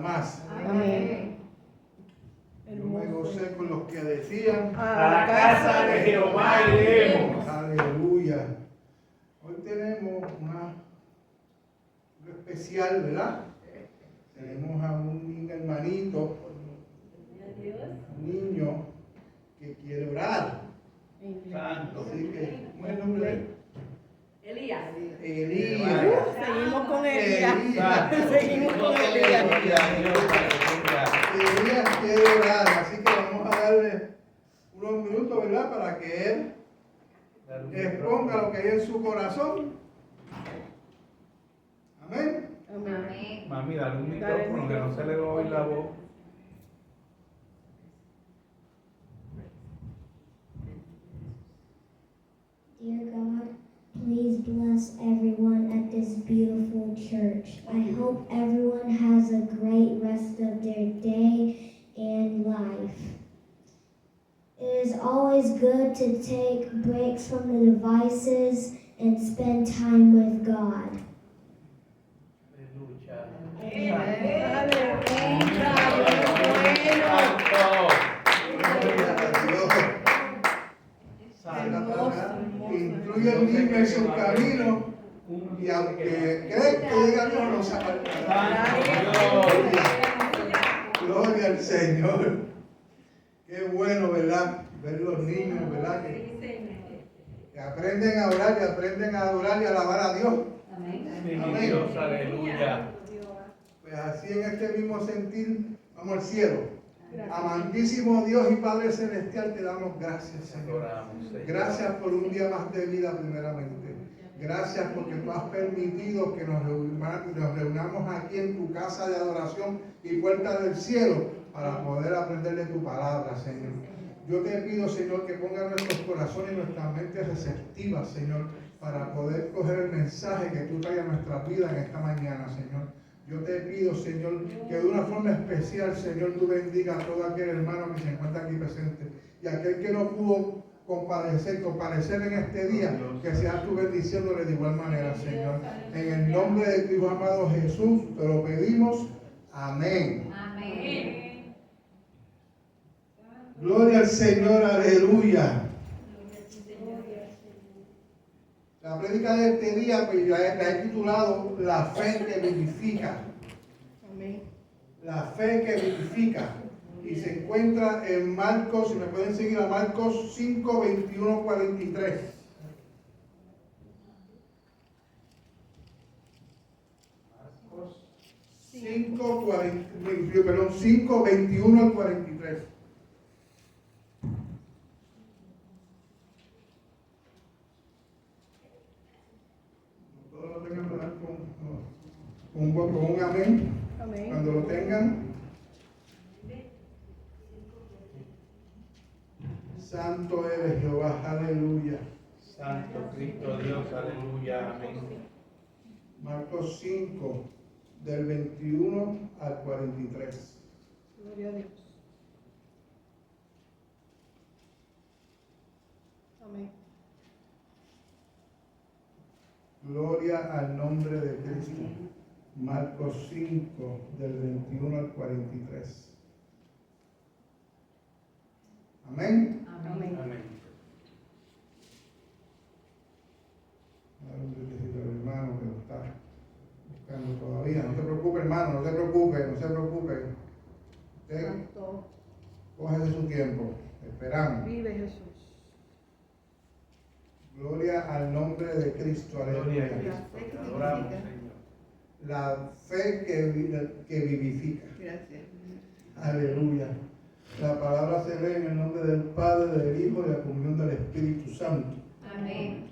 Más. Amén. Yo me gocé con los que decían: A la casa de Jehová iremos. Aleluya. Hoy tenemos algo especial, ¿verdad? Tenemos a un hermanito, un niño que quiere orar. Santo. Así que, ¿cómo es el nombre? Elías. Elías. Seguimos con Elías. Elías. Seguimos con Elías. Elías quiere orar, así que vamos a darle unos minutos, ¿verdad? Para que él exponga lo que hay en su corazón. Amén. Amén. Mami, dale un micrófono que no se le va a oír la voz. Dear God, please bless everyone at this beautiful church. I hope everyone has a great rest of their day and life. It is always good to take breaks from the devices and spend time with God. Incluye al niño en su camino y aunque cree que llega a Dios, no se apartará. Gloria al Señor. Qué bueno, ¿verdad? Ver los niños, ¿verdad? Que aprenden a orar y aprenden a adorar y a alabar a Dios. Amén. Dios, aleluya. Pues así en este mismo sentir, vamos al cielo. Amantísimo Dios y Padre Celestial, te damos gracias, Señor. Gracias por un día más de vida, primeramente. Gracias porque tú has permitido que nos reunamos aquí en tu casa de adoración y puerta del cielo para poder aprender de tu palabra, Señor. Yo te pido, Señor, que ponga nuestros corazones y nuestras mentes receptivas, Señor, para poder coger el mensaje que tú traes a nuestra vida en esta mañana, Señor. Yo te pido, Señor, que de una forma especial, Señor, tú bendiga a todo aquel hermano que se encuentra aquí presente. Y aquel que no pudo comparecer en este día, que sea tu bendición de igual manera, Señor. En el nombre de tu Hijo amado Jesús, te lo pedimos. Amén. Amén. Gloria al Señor, aleluya. La prédica de este día, pues la he titulado La fe que vivifica. Amén. La fe que vivifica. Y se encuentra en Marcos, si me pueden seguir a Marcos 5, 21, 43. Marcos 5, 21 al 43. Todos lo tengan, ¿verdad? Con un amén. Amén. Cuando lo tengan. Santo eres Jehová, aleluya. Santo Cristo Dios, aleluya, amén. Marcos 5, del 21 al 43. Gloria a Dios. Amén. Gloria al nombre de Cristo. Marcos 5, del 21 al 43. Amén. Amén. Amén. Ahora un besito al hermano que lo está buscando todavía. No se preocupe, hermano, no se preocupe, no se preocupe. Usted Santo. cógese su tiempo. Esperamos. Vive Jesús. Gloria al nombre de Cristo. Gloria a Aleluya. Cristo. Te adoramos, Señor. La fe que vivifica. Gracias. Aleluya. La palabra se lee en el nombre del Padre, del Hijo y de la comunión del Espíritu Santo. Amén.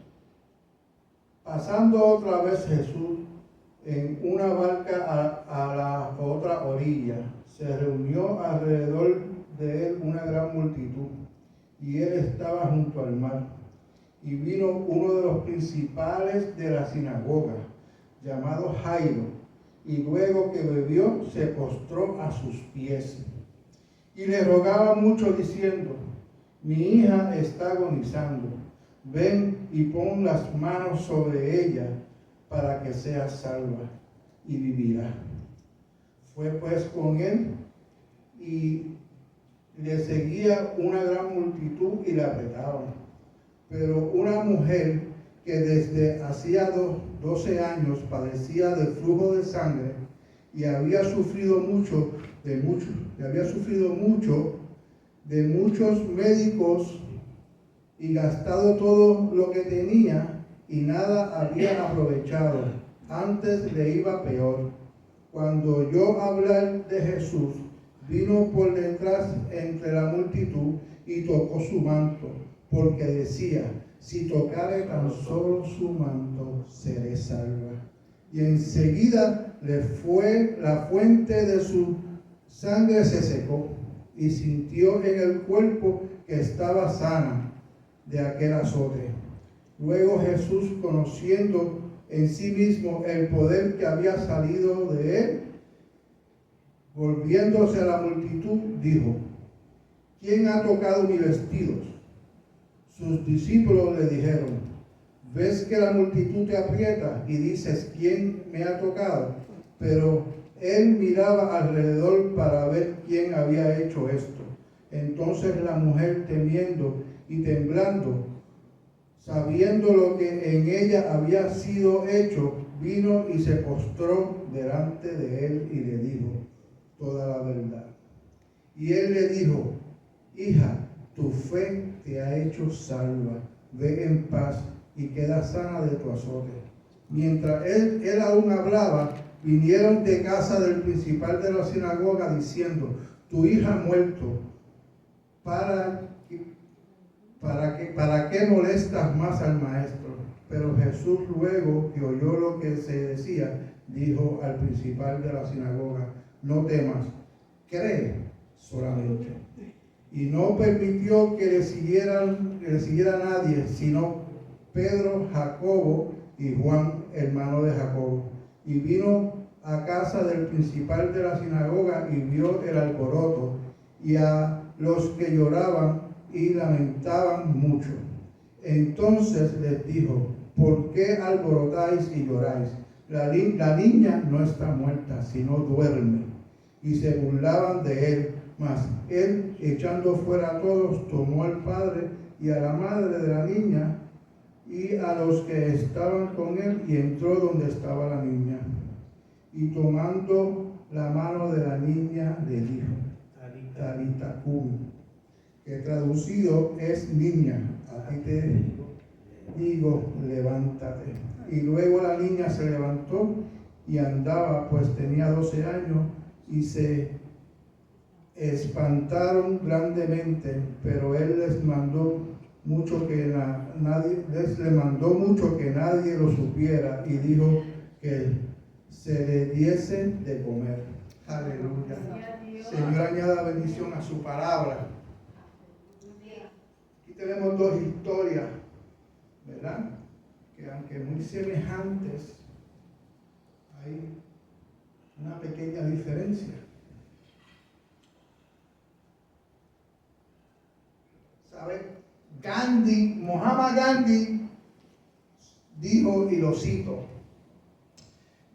Pasando otra vez Jesús en una barca a la otra orilla, se reunió alrededor de él una gran multitud, y él estaba junto al mar. Y vino uno de los principales de la sinagoga, llamado Jairo, y luego que bebió, se postró a sus pies. Y le rogaba mucho diciendo: mi hija está agonizando, ven y pon las manos sobre ella para que sea salva y vivirá. Fue pues con él y le seguía una gran multitud y le apretaban. Pero una mujer que desde hacía 12 años padecía del flujo de sangre y había sufrido mucho de muchos médicos y gastado todo lo que tenía y nada había aprovechado, antes le iba peor. Cuando oyó hablar de Jesús, vino por detrás entre la multitud y tocó su manto, porque decía: si tocare tan solo su manto, seré salva. Y enseguida la fuente de su sangre se secó, y sintió en el cuerpo que estaba sana de aquel azote. Luego Jesús, conociendo en sí mismo el poder que había salido de él, volviéndose a la multitud, dijo: ¿quién ha tocado mis vestidos? Sus discípulos le dijeron: ¿ves que la multitud te aprieta y dices: ¿quién me ha tocado? Pero él miraba alrededor para ver quién había hecho esto. Entonces la mujer, temiendo y temblando, sabiendo lo que en ella había sido hecho, vino y se postró delante de él y le dijo toda la verdad. Y él le dijo: hija, tu fe te ha hecho salva. Ve en paz y queda sana de tu azote. Mientras él aún hablaba, vinieron de casa del principal de la sinagoga diciendo: tu hija ha muerto. ¿Para qué molestas más al maestro? Pero Jesús, luego que oyó lo que se decía, dijo al principal de la sinagoga: no temas, cree solamente. Y no permitió que le siguiera nadie, sino Pedro, Jacobo y Juan, hermano de Jacobo. Y vino a casa del principal de la sinagoga y vio el alboroto y a los que lloraban y lamentaban mucho. Entonces les dijo: ¿por qué alborotáis y lloráis? La niña no está muerta, sino duerme. Y se burlaban de él. Mas él, echando fuera a todos, tomó al padre y a la madre de la niña y a los que estaban con él, y entró donde estaba la niña. Y tomando la mano de la niña, le dijo: Talita cumi, que traducido es: niña, a ti te digo, levántate. Y luego la niña se levantó y andaba, pues tenía 12 años, y se espantaron grandemente, pero él les mandó mucho que nadie lo supiera, y dijo que se le diese de comer. Aleluya. Señor, añada bendición a su palabra. Aquí tenemos dos historias, ¿verdad? Que aunque muy semejantes, hay una pequeña diferencia. ¿Sabe? Mahatma Gandhi dijo, y lo cito: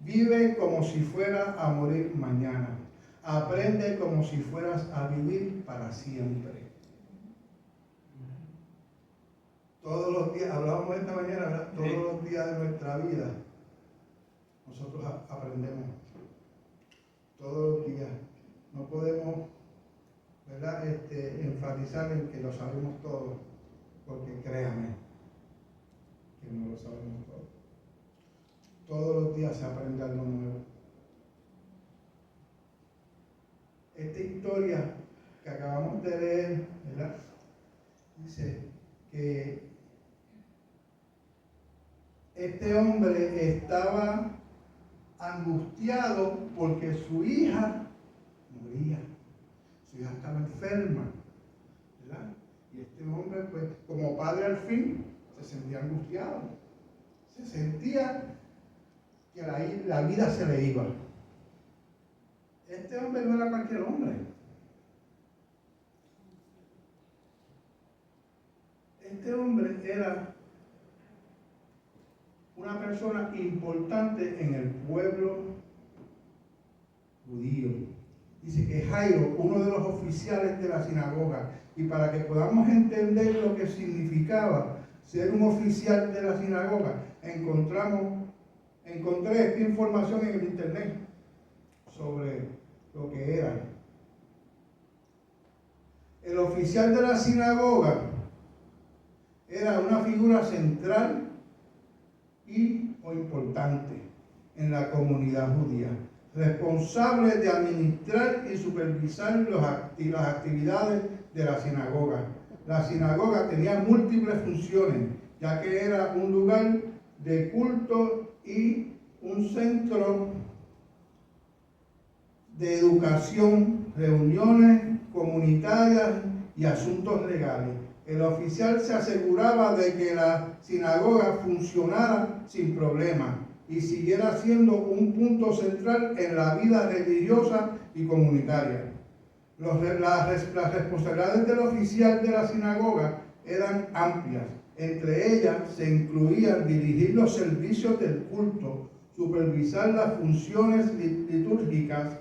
vive como si fuera a morir mañana. Aprende como si fueras a vivir para siempre. Todos los días, hablábamos esta mañana, ¿verdad? Todos los días de nuestra vida nosotros aprendemos. Todos los días. No podemos, ¿verdad? Enfatizar en que lo sabemos todo, porque créame que no lo sabemos todo. Todos los días se aprende algo nuevo. Esta historia que acabamos de leer, ¿verdad? Dice que este hombre estaba angustiado porque su hija moría. Su hija estaba enferma, ¿verdad? Y este hombre, pues, como padre al fin, se sentía angustiado. Se sentía que la vida se le iba. Este hombre no era cualquier hombre. Este hombre era una persona importante en el pueblo judío. Dice que Jairo, uno de los oficiales de la sinagoga, y para que podamos entender lo que significaba ser un oficial de la sinagoga, encontré esta información en el internet sobre lo que era. El oficial de la sinagoga era una figura central o importante en la comunidad judía, responsable de administrar y supervisar las actividades de la sinagoga. La sinagoga tenía múltiples funciones, ya que era un lugar de culto y un centro de educación, reuniones comunitarias y asuntos legales. El oficial se aseguraba de que la sinagoga funcionara sin problemas y siguiera siendo un punto central en la vida religiosa y comunitaria. Las responsabilidades del oficial de la sinagoga eran amplias. Entre ellas se incluían dirigir los servicios del culto, supervisar las funciones litúrgicas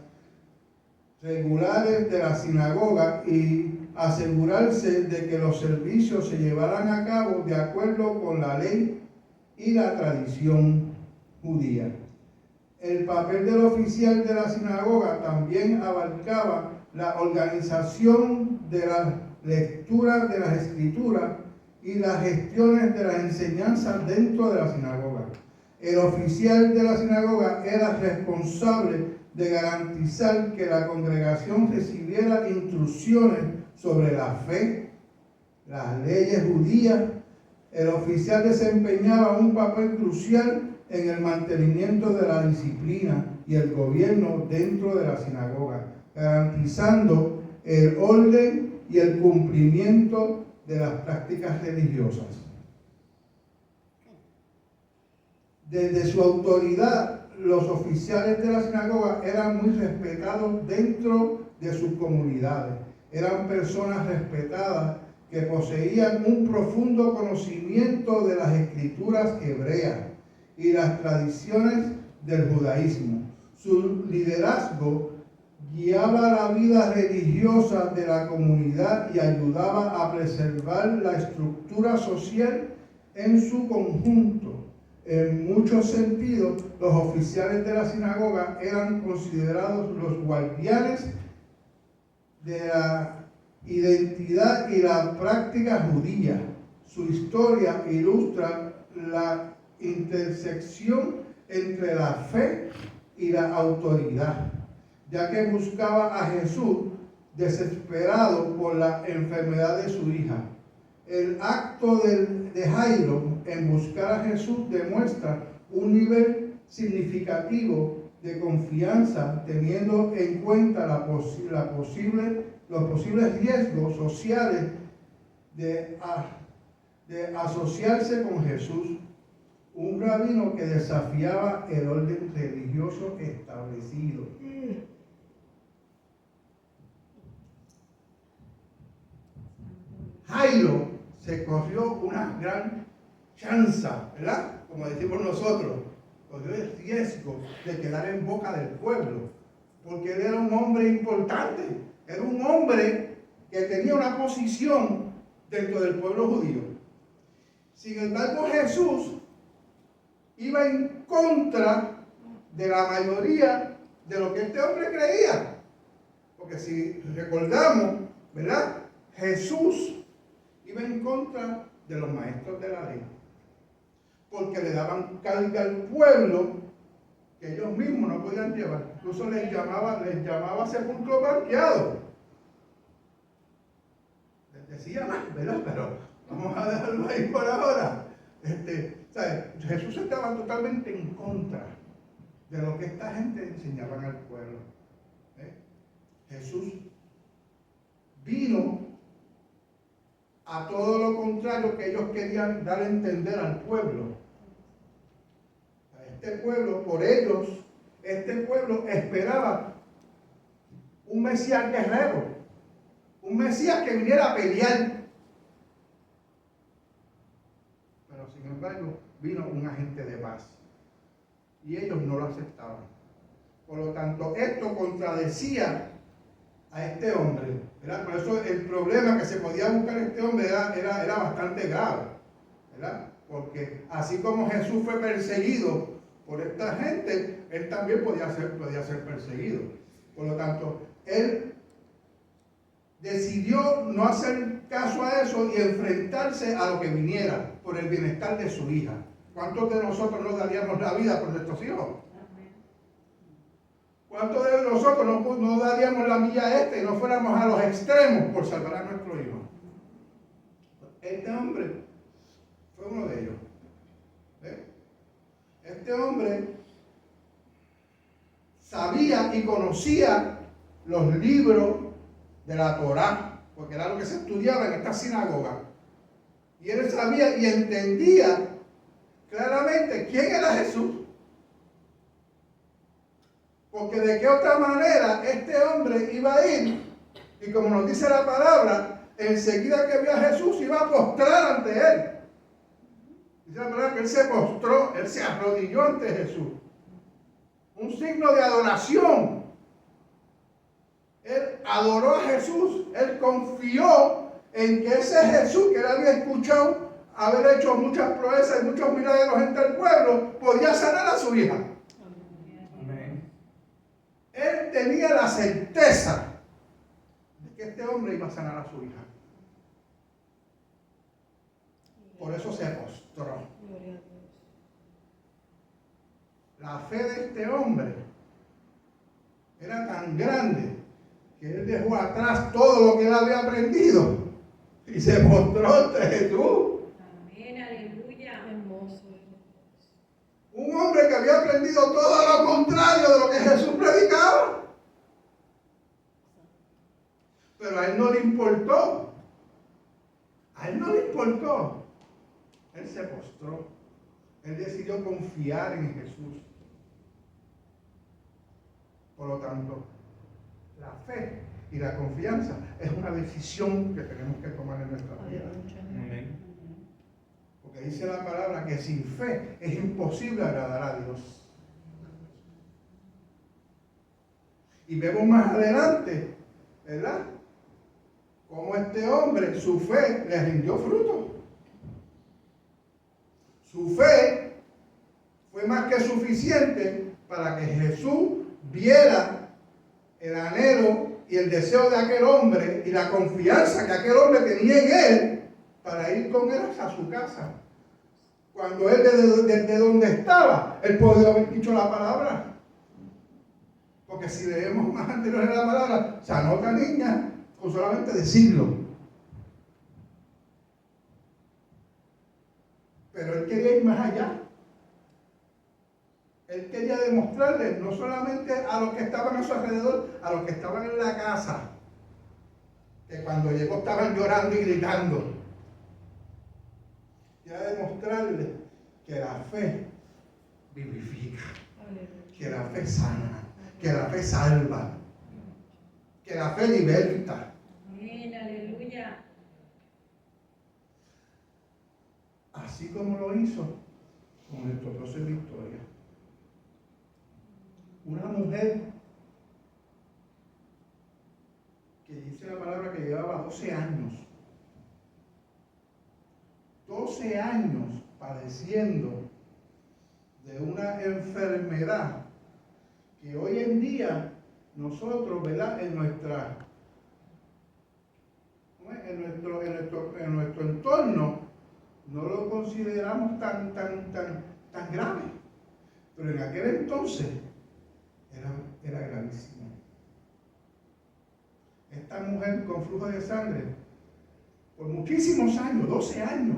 regulares de la sinagoga y asegurarse de que los servicios se llevaran a cabo de acuerdo con la ley y la tradición judía. El papel del oficial de la sinagoga también abarcaba la organización de la lectura de las escrituras y las gestiones de las enseñanzas dentro de la sinagoga. El oficial de la sinagoga era responsable de garantizar que la congregación recibiera instrucciones sobre la fe, las leyes judías. El oficial desempeñaba un papel crucial en el mantenimiento de la disciplina y el gobierno dentro de la sinagoga, garantizando el orden y el cumplimiento de las prácticas religiosas. Desde su autoridad, los oficiales de la sinagoga eran muy respetados dentro de sus comunidades. Eran personas respetadas que poseían un profundo conocimiento de las escrituras hebreas y las tradiciones del judaísmo. Su liderazgo guiaba la vida religiosa de la comunidad y ayudaba a preservar la estructura social en su conjunto. En muchos sentidos, los oficiales de la sinagoga eran considerados los guardianes de la identidad y la práctica judía. Su historia ilustra la intersección entre la fe y la autoridad, ya que buscaba a Jesús desesperado por la enfermedad de su hija. El acto de Jairo en buscar a Jesús demuestra un nivel significativo de confianza, teniendo en cuenta los posibles riesgos sociales de asociarse con Jesús, un rabino que desafiaba el orden religioso establecido. Jairo se corrió una gran chanza, ¿verdad? Como decimos nosotros, corrió el riesgo de quedar en boca del pueblo, porque él era un hombre importante, era un hombre que tenía una posición dentro del pueblo judío. Sin embargo, Jesús iba en contra de la mayoría de lo que este hombre creía, porque si recordamos, ¿verdad? Jesús iba en contra de los maestros de la ley, porque le daban carga al pueblo que ellos mismos no podían llevar. Incluso les llamaba sepulcro blanqueado. Les decía más, ¿verdad? Pero vamos a dejarlo ahí por ahora. ¿Sabes? Jesús estaba totalmente en contra de lo que esta gente enseñaban al pueblo. Jesús vino a todo lo contrario que ellos querían dar a entender al pueblo. Este pueblo, por ellos, este pueblo esperaba un Mesías guerrero, un Mesías que viniera a pelear. Pero sin embargo, vino un agente de paz. Y ellos no lo aceptaban. Por lo tanto, esto contradecía a este hombre, ¿verdad? Por eso el problema que se podía buscar este hombre era bastante grave, ¿verdad? Porque así como Jesús fue perseguido por esta gente, él también podía ser perseguido. Por lo tanto, él decidió no hacer caso a eso y enfrentarse a lo que viniera por el bienestar de su hija. ¿Cuántos de nosotros no daríamos la vida por nuestros hijos? ¿Cuántos de nosotros no daríamos la milla extra y no fuéramos a los extremos por salvar a nuestro hijo? Este hombre fue uno de ellos. ¿Ve? Este hombre sabía y conocía los libros de la Torá, porque era lo que se estudiaba en esta sinagoga. Y él sabía y entendía claramente quién era Jesús. Porque de qué otra manera este hombre iba a ir, y como nos dice la palabra, enseguida que vio a Jesús iba a postrar ante él. Dice la palabra que él se postró, él se arrodilló ante Jesús. Un signo de adoración. Él adoró a Jesús, él confió en que ese Jesús que él había escuchado haber hecho muchas proezas y muchos milagros entre el pueblo, podía sanar a su hija. Amén. Él tenía la certeza de que este hombre iba a sanar a su hija. Por eso se postró. Gloria a Dios. La fe de este hombre era tan grande que él dejó atrás todo lo que él había aprendido y se postró ante Jesús. Amén, aleluya. Hermoso. Un hombre que había aprendido todo lo contrario de lo que Jesús predicaba. Pero a él no le importó. A él no le importó. Él se postró. Él decidió confiar en Jesús. Por lo tanto, la fe y la confianza es una decisión que tenemos que tomar en nuestra vida. Amén. Porque dice la palabra que sin fe es imposible agradar a Dios. Y vemos más adelante, ¿verdad? Cómo este hombre, su fe le rindió fruto. Su fe fue más que suficiente para que Jesús viera el anhelo y el deseo de aquel hombre y la confianza que aquel hombre tenía en él para ir con él a su casa. Cuando él desde donde estaba, él podía haber dicho la palabra. Porque si leemos más anterior en la palabra, sanó a otra niña con solamente decirlo. Pero él quería ir más allá. Él quería demostrarle no solamente a los que estaban a su alrededor, a los que estaban en la casa, que cuando llegó estaban llorando y gritando. Quería demostrarle que la fe vivifica, que la fe sana, que la fe salva, que la fe liberta. Amén, aleluya. Así como lo hizo con nuestro Dios en victoria. Una mujer que dice la palabra que llevaba 12 años. 12 años padeciendo de una enfermedad que hoy en día nosotros, ¿verdad? En nuestro entorno no lo consideramos tan grave. Pero en aquel entonces era gravísimo. Esta mujer con flujo de sangre, por muchísimos años, 12 años,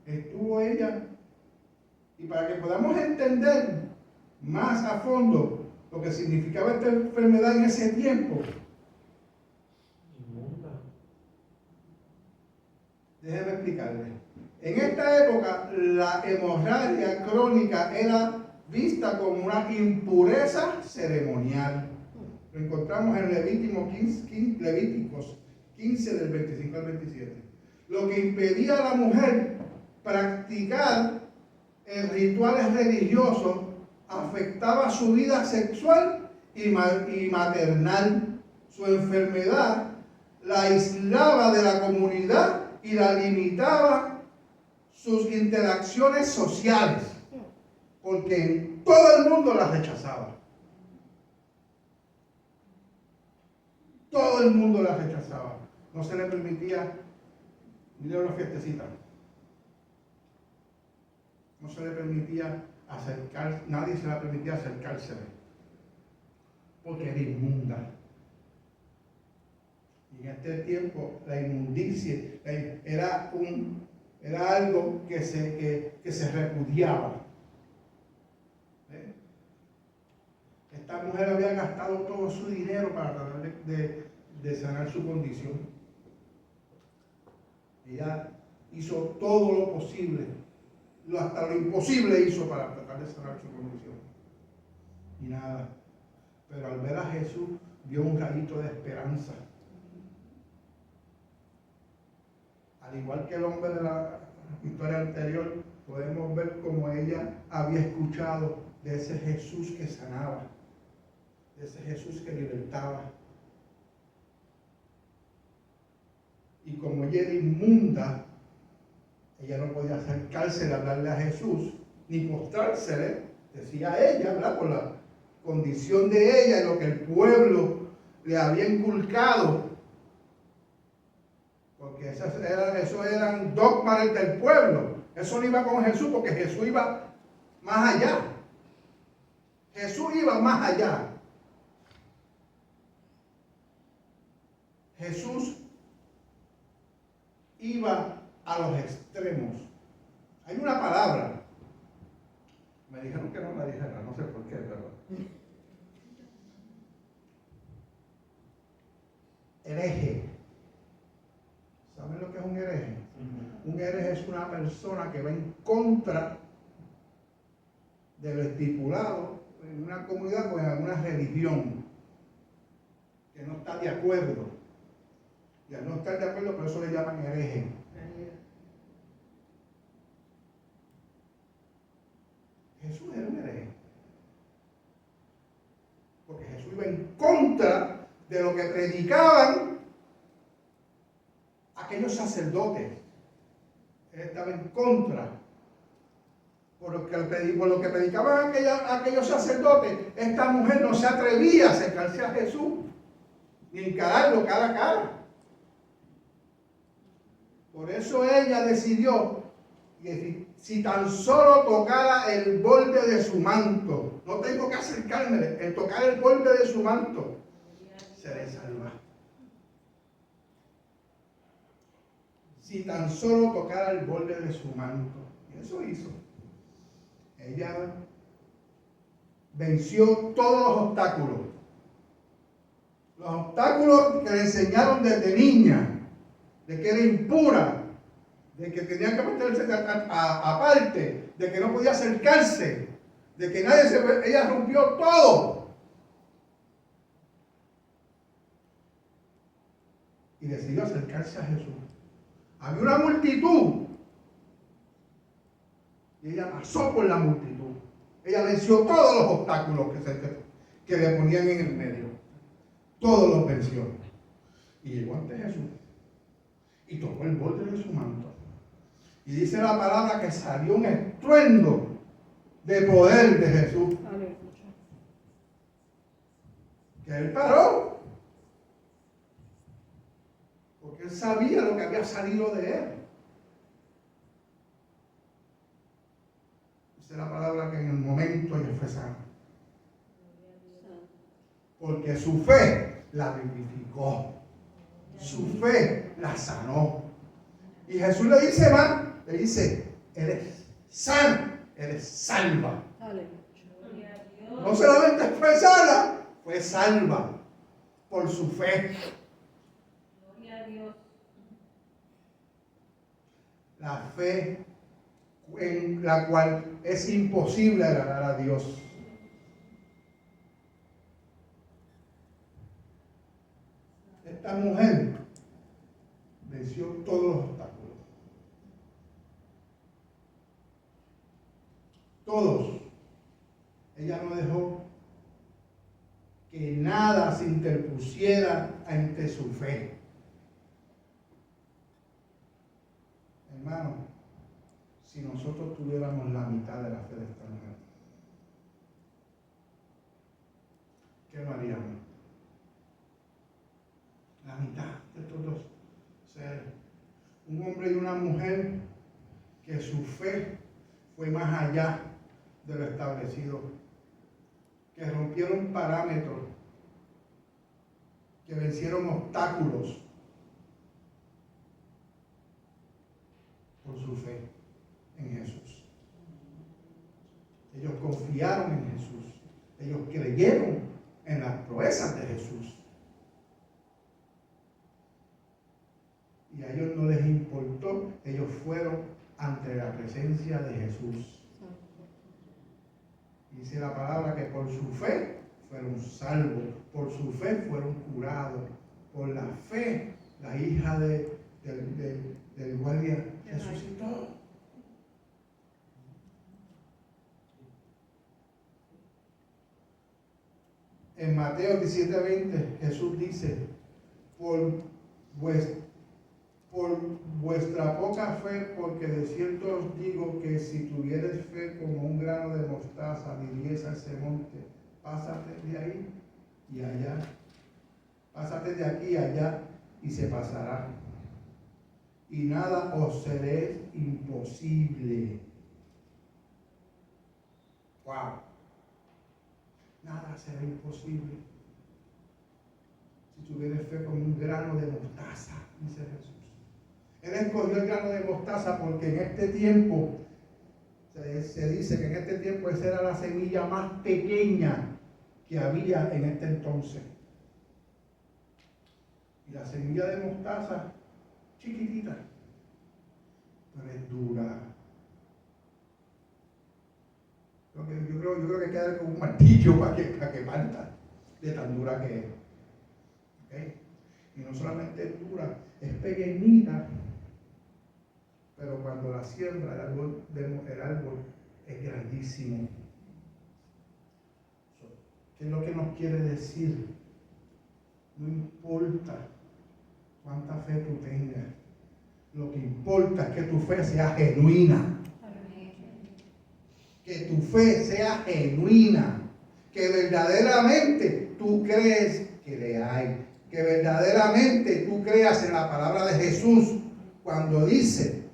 estuvo ella. Y para que podamos entender más a fondo lo que significaba esta enfermedad en ese tiempo, déjeme explicarle. En esta época, la hemorragia crónica era vista como una impureza ceremonial. Lo encontramos en Levíticos 15 del 25 al 27. Lo que impedía a la mujer practicar rituales religiosos afectaba su vida sexual y maternal. Su enfermedad la aislaba de la comunidad y la limitaba sus interacciones sociales, porque todo el mundo la rechazaba. Todo el mundo la rechazaba. No se le permitía ir a una fiestecita. No se le permitía acercarse, nadie se le permitía acercarse, porque era inmunda. Y en este tiempo la inmundicia era algo que se repudiaba. Esta mujer había gastado todo su dinero para tratar de sanar su condición. Ella hizo todo lo posible, hasta lo imposible hizo para tratar de sanar su condición. Y nada. Pero al ver a Jesús, vio un rayito de esperanza. Al igual que el hombre de la historia anterior, podemos ver cómo ella había escuchado de ese Jesús que sanaba, de ese Jesús que libertaba. Y como ella era inmunda, ella no podía acercarse a hablarle a Jesús, ni postrársele, decía ella, ¿verdad? Por la condición de ella y lo que el pueblo le había inculcado. Porque eso eran dogmas del pueblo. Eso no iba con Jesús, porque Jesús iba más allá. Jesús iba más allá. Jesús iba a los extremos. Hay una palabra. Me dijeron que no la dijera, no sé por qué, pero hereje. ¿Saben lo que es un hereje? Un hereje es una persona que va en contra de lo estipulado en una comunidad o en alguna religión, que no está de acuerdo. Y al no estar de acuerdo, por eso le llaman hereje. Jesús era un hereje. Porque Jesús iba en contra de lo que predicaban aquellos sacerdotes. Él estaba en contra. Por lo que predicaban aquellos sacerdotes, esta mujer no se atrevía a acercarse a Jesús, ni encararlo cara a cara. Por eso ella decidió que si tan solo tocara el borde de su manto, no tengo que acercarme, el tocar el borde de su manto, seré salva. Si tan solo tocara el borde de su manto. Y eso hizo. Ella venció todos los obstáculos. Los obstáculos que le enseñaron desde niña, de que era impura, de que tenía que mantenerse aparte, de que no podía acercarse, de que ella rompió todo. Y decidió acercarse a Jesús. Había una multitud. Y ella pasó por la multitud. Ella venció todos los obstáculos que le ponían en el medio. Todos los venció. Y llegó ante Jesús. Y tocó el borde de su manto. Y dice la palabra que salió un estruendo de poder de Jesús. Aleluya. Que él paró. Porque él sabía lo que había salido de él. Dice la palabra que en el momento ella fue sana. Porque su fe la vivificó. Su fe la sanó. Y Jesús le dice más, le dice, eres sana, eres salva. Aleluya. No solamente fue sana, fue salva por su fe. Gloria a Dios. La fe en la cual es imposible agradar a Dios. Esta mujer venció todos los obstáculos. Todos. Ella no dejó que interpusiera ante su fe. Hermano, si nosotros tuviéramos la mitad de la fe de esta mujer, ¿qué no haríamos? La mitad de estos dos seres. Un hombre y una mujer que su fe fue más allá de lo establecido, que rompieron parámetros, que vencieron obstáculos por su fe en Jesús. Ellos confiaron en Jesús, ellos creyeron en las proezas de Jesús. Y a ellos no les importó, ellos fueron ante la presencia de Jesús. Dice la palabra que por su fe fueron salvos, por su fe fueron curados, por la fe la hija del guardia resucitó. En Mateo 17:20 Jesús dice, por vuestra poca fe, porque de cierto os digo que si tuvieres fe como un grano de mostaza, diríais a ese monte, pásate de ahí y allá, pásate de aquí y allá, y se pasará. Y nada os seré imposible. Wow. Nada será imposible. Si tuvieres fe como un grano de mostaza, dice Jesús. Él escogió el grano de mostaza porque en este tiempo, se dice que en este tiempo esa era la semilla más pequeña que había en este entonces. Y la semilla de mostaza, chiquitita, pero es dura. Yo creo que queda como un martillo para que parta, de tan dura que es. ¿Okay? Y no solamente es dura, es pequeñita, pero cuando la siembra el árbol es grandísimo. ¿Qué es lo que nos quiere decir? No importa cuánta fe tú tengas, lo que importa es que tu fe sea genuina. Que tu fe sea genuina, que verdaderamente tú crees que le hay, que verdaderamente tú creas en la palabra de Jesús cuando dice,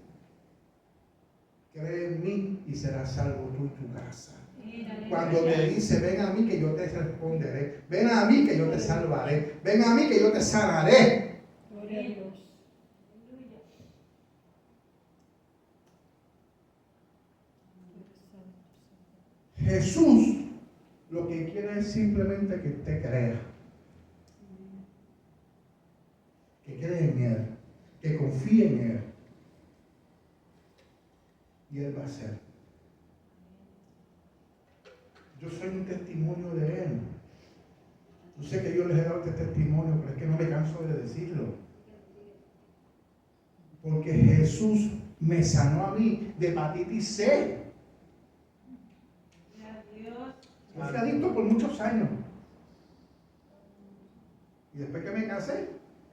cree en mí y serás salvo tú y tu casa. Cuando te dice, ven a mí que yo te responderé, ven a mí que yo te salvaré, ven a mí que yo te sanaré. Gloria a Dios. Jesús lo que quiere es simplemente que usted crea, que cree en Él, que confíe en Él, y Él va a hacer. Yo soy un testimonio de Él. Yo sé que yo les he dado este testimonio, pero es que no me canso de decirlo. Porque Jesús me sanó a mí de hepatitis C. Yo fui adicto por muchos años. Y después que me casé,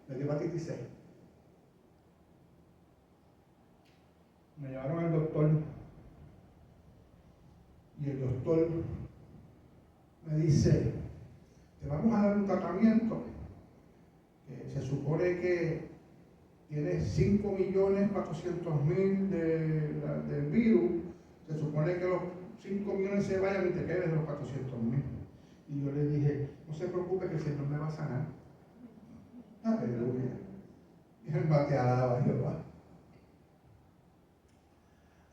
me dio hepatitis C. Me llevaron al doctor. Y el doctor me dice, te vamos a dar un tratamiento que se supone que tiene 5.400.000 del virus. Se supone que los 5 millones se vayan y te quedes los 400.000. Y yo le dije, no se preocupe que el Señor me va a sanar. Aleluya. Y él va que alaba a Jehová.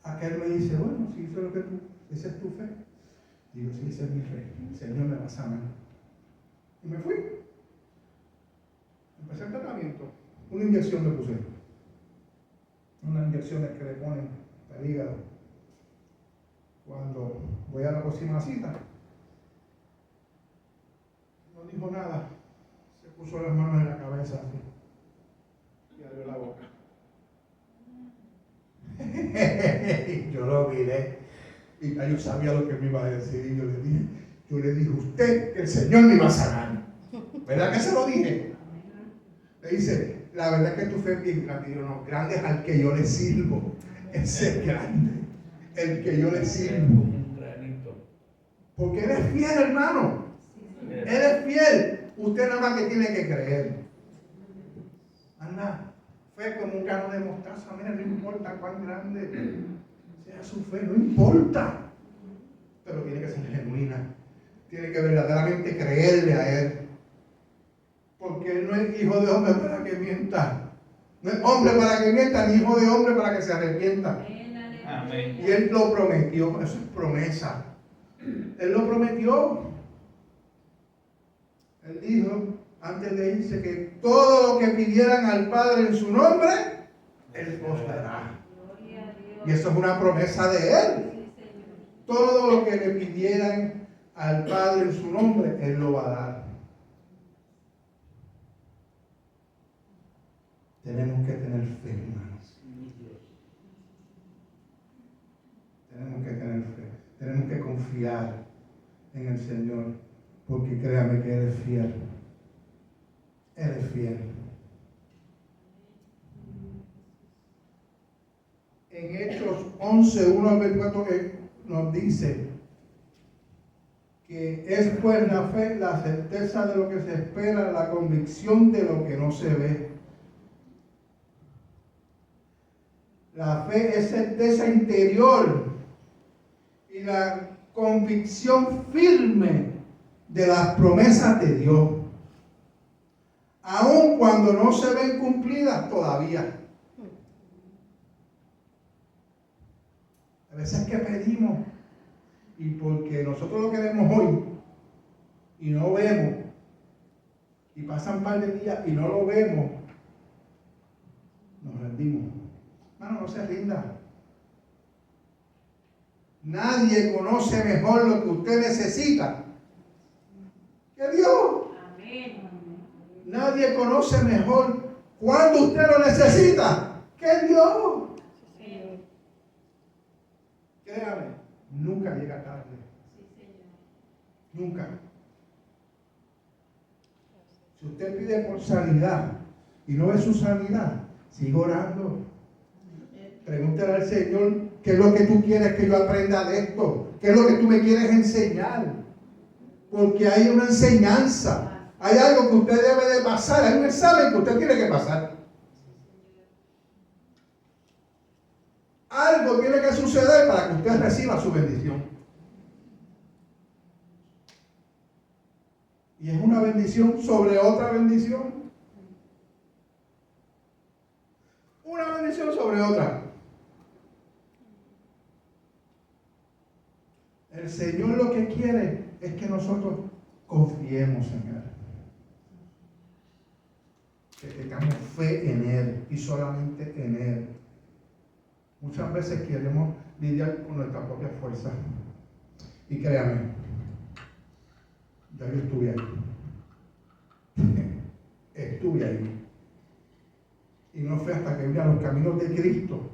Aquel me dice, bueno, si eso es lo que esa es tu fe. Digo, sí, esa es mi fe. El Señor me va a sanar. Y me fui. Empecé el tratamiento. Una inyección le puse. Unas inyecciones que le ponen al hígado. Cuando voy a la próxima cita, no dijo nada. Se puso las manos en la cabeza así. Y abrió la boca. Yo lo miré. Y yo sabía lo que me iba a decir. Y yo le dije a usted que el Señor me iba a sanar. ¿Verdad que se lo dije? Le dice, la verdad es que tu fe es bien grande. Y yo, no, grande es al que yo le sirvo. Ese es grande, el que yo le sirvo. Porque Él es fiel, hermano. Él es fiel. Usted nada más que tiene que creer. Anda, fe como un grano de mostaza. Mira, no importa cuán grande sea su fe, no importa. Pero tiene que ser genuina. Tiene que verdaderamente creerle a Él. Porque Él no es hijo de hombre para que mienta. No es hombre para que mienta, ni hijo de hombre para que se arrepienta. Amén. Y Él lo prometió. Eso es promesa. Él lo prometió. Él dijo antes de irse que todo lo que pidieran al Padre en su nombre, Él os dará. Y eso es una promesa de Él. Todo lo que le pidieran al Padre en su nombre, Él lo va a dar. Tenemos que tener fe, hermanos. Tenemos que tener fe. Tenemos que confiar en el Señor. Porque créame que Él es fiel. Él es fiel. En Hechos 11, 1 al 24 nos dice que es pues la fe, la certeza de lo que se espera, la convicción de lo que no se ve. La fe es certeza interior y la convicción firme de las promesas de Dios, aun cuando no se ven cumplidas todavía. A veces que pedimos y porque nosotros lo queremos hoy y no vemos, y pasan un par de días y no lo vemos, nos rendimos. Hermano, no se rinda. Nadie conoce mejor lo que usted necesita que Dios. Amén. Nadie conoce mejor cuando usted lo necesita que Dios. Créame, nunca llega tarde. Nunca. Si usted pide por sanidad y no ve su sanidad, siga orando. Pregúntale al Señor, ¿qué es lo que tú quieres que yo aprenda de esto? ¿Qué es lo que tú me quieres enseñar? Porque hay una enseñanza. Hay algo que usted debe de pasar. Hay un examen que usted tiene que pasar. Algo tiene que suceder para que usted reciba su bendición. Y es una bendición sobre otra bendición. Una bendición sobre otra. El Señor lo que quiere es que nosotros confiemos en Él. Que tengamos fe en Él y solamente en Él. Muchas veces queremos lidiar con nuestra propia fuerza. Y créame, ya yo estuve ahí. Estuve ahí. Y no fue hasta que vine a los caminos de Cristo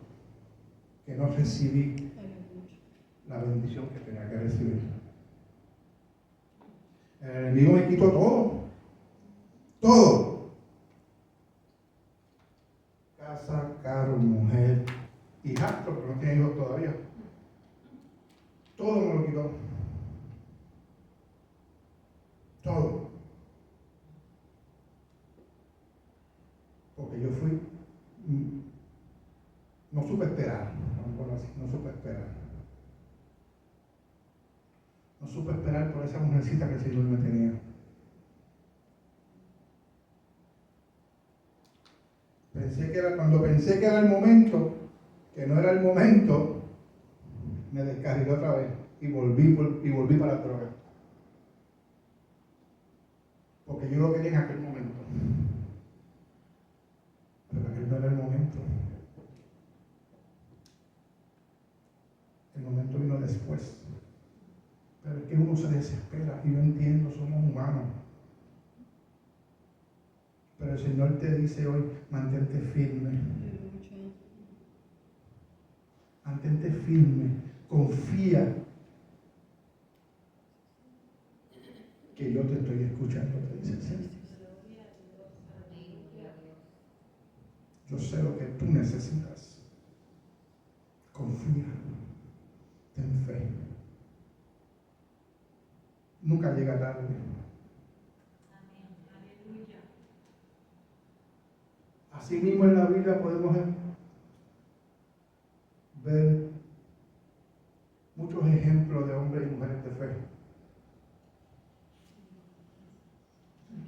que no recibí la bendición que tenía que recibir. El enemigo me quitó todo. Todo. Casa, carro, mujer, hijastro, porque no tiene hijos todavía. Todo me lo quitó. Todo. Porque yo fui, no supe esperar, no supe esperar. No supe esperar por esa mujercita que el Señor me tenía. Cuando pensé que era el momento, que no era el momento, me descarrilé otra vez y volví para la droga. Porque yo lo quería en aquel momento. Pero aquel no era el momento. El momento vino después. Pero es que uno se desespera y yo entiendo, somos humanos. Pero el Señor te dice hoy, mantente firme. Mantente firme, confía que yo te estoy escuchando, te dice el Señor. Yo sé lo que tú necesitas. Confía. Ten fe. Nunca llega tarde. Así mismo en la Biblia podemos ver muchos ejemplos de hombres y mujeres de fe.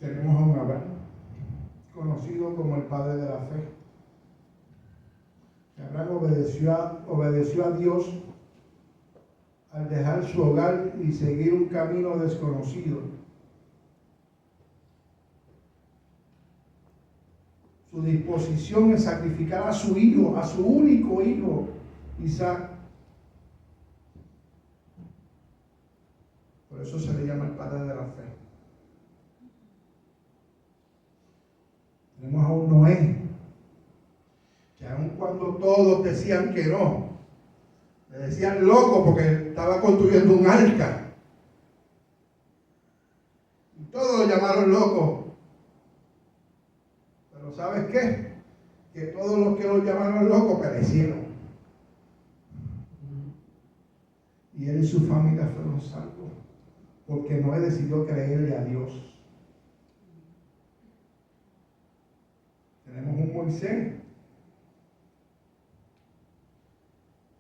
Tenemos a un Abraham, conocido como el padre de la fe. Abraham obedeció a Dios al dejar su hogar y seguir un camino desconocido. Su disposición en sacrificar a su hijo, a su único hijo, Isaac. Por eso se le llama el padre de la fe. Tenemos a un Noé, que aun cuando todos decían que no, le decían loco porque estaba construyendo un arca. Y todos lo llamaron loco. Pero ¿sabes qué? Que todos los que lo llamaron loco perecieron. Y él y su familia fueron salvos, porque Noé decidió creerle a Dios. Tenemos un Moisés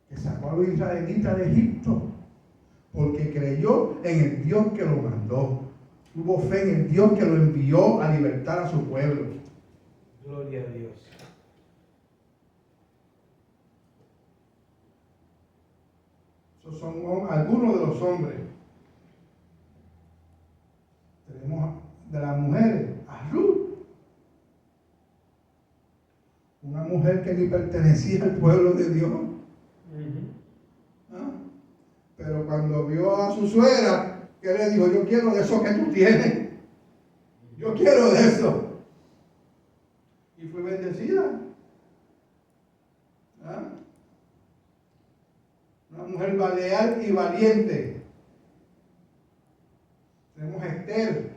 que sacó a los israelitas de Egipto porque creyó en el Dios que lo mandó. Tuvo fe en el Dios que lo envió a libertar a su pueblo. Gloria a Dios. Esos son algunos de los hombres. Tenemos de las mujeres a Ruth. Una mujer que ni pertenecía al pueblo de Dios. ¿Ah? Pero cuando vio a su suegra, que le dijo, yo quiero de eso que tú tienes. Yo quiero de eso. Y fue bendecida. ¿Ah? Una mujer leal y valiente. Tenemos a Esther.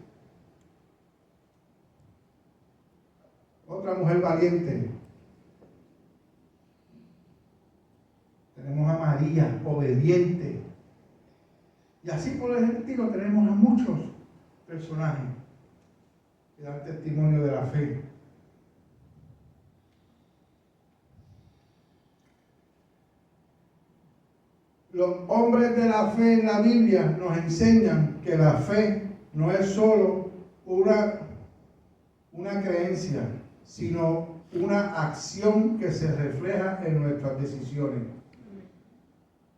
Otra mujer valiente. Tenemos a María, obediente. Y así por el estilo tenemos a muchos personajes que dan testimonio de la fe. Los hombres de la fe en la Biblia nos enseñan que la fe no es solo una creencia, sino una acción que se refleja en nuestras decisiones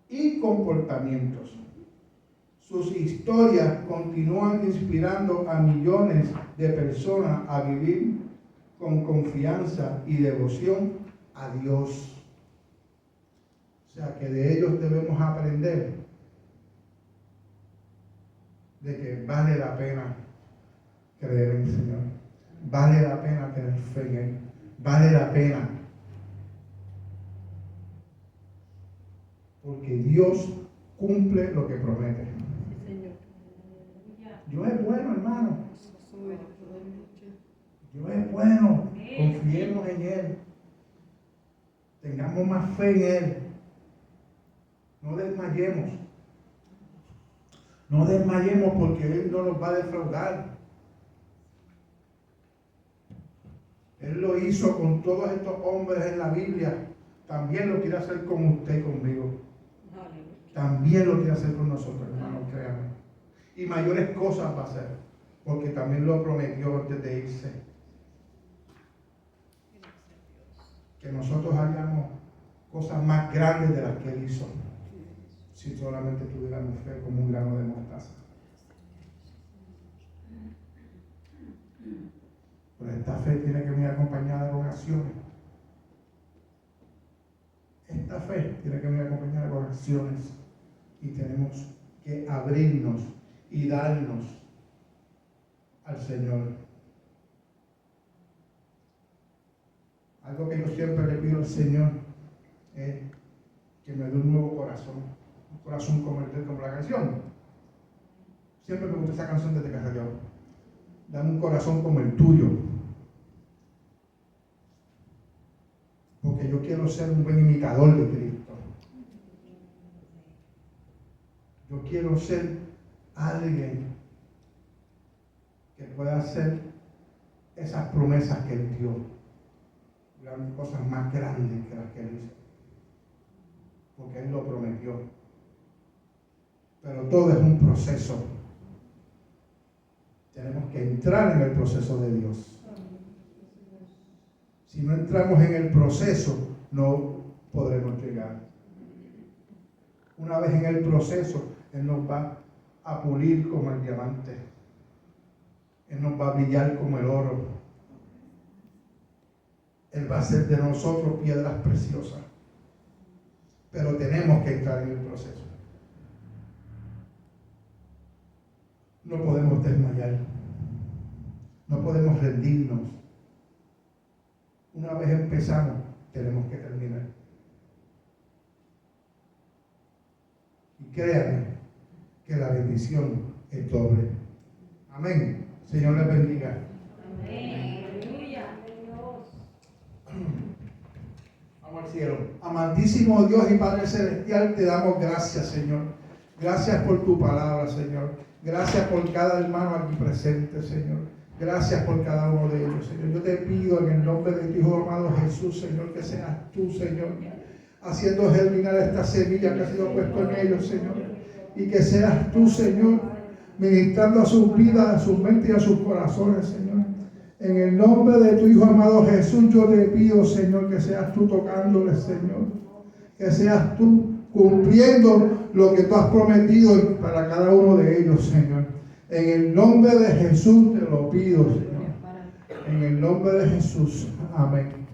y comportamientos. Sus historias continúan inspirando a millones de personas a vivir con confianza y devoción a Dios. O sea que de ellos debemos aprender de que vale la pena creer en el Señor. Vale la pena tener fe en Él. Vale la pena. Porque Dios cumple lo que promete. Sí, Señor. Dios es bueno, hermano. Sobre toda lucha. Dios es bueno. Confiemos en Él. Tengamos más fe en Él. No desmayemos. No desmayemos porque Él no nos va a defraudar. Él lo hizo con todos estos hombres en la Biblia. También lo quiere hacer con usted y conmigo. También lo quiere hacer con nosotros, hermanos, créanme. Y mayores cosas va a hacer, porque también lo prometió antes de irse. Que nosotros haríamos cosas más grandes de las que Él hizo, si solamente tuviéramos fe como un grano de mostaza. Pero esta fe tiene que venir acompañada con acciones. Esta fe tiene que venir acompañada con acciones. Y tenemos que abrirnos y darnos al Señor. Algo que yo siempre le pido al Señor es que me dé un nuevo corazón. Un corazón como la canción. Siempre me gusta esa canción desde que salió. Dame un corazón como el tuyo. porque yo quiero ser un buen imitador de Cristo. Yo quiero ser alguien que pueda hacer esas promesas que Él dio. Grandes cosas más grandes que las que Él hizo. Porque Él lo prometió. Pero todo es un proceso. Tenemos que entrar en el proceso de Dios. Si no entramos en el proceso, no podremos llegar. Una vez en el proceso, Él nos va a pulir como el diamante. Él nos va a brillar como el oro. Él va a hacer de nosotros piedras preciosas. Pero tenemos que entrar en el proceso. No podemos desmayar. No podemos rendirnos. Una vez empezamos, tenemos que terminar. Y créanme que la bendición es doble. Amén. Señor les bendiga. Amén. Aleluya. Vamos al cielo. Amantísimo Dios y Padre Celestial, te damos gracias, Señor. Gracias por tu palabra, Señor. Gracias por cada hermano aquí presente, Señor. Gracias por cada uno de ellos, Señor. Yo te pido en el nombre de tu Hijo amado Jesús, Señor, que seas tú, Señor, haciendo germinar esta semilla que ha sido puesta en ellos, Señor. Y que seas tú, Señor, ministrando a sus vidas, a sus mentes y a sus corazones, Señor. En el nombre de tu Hijo amado Jesús, yo te pido, Señor, que seas tú tocándoles, Señor. Que seas tú cumpliendo lo que tú has prometido para cada uno de ellos, Señor. En el nombre de Jesús te lo pido, Señor. En el nombre de Jesús. Amén.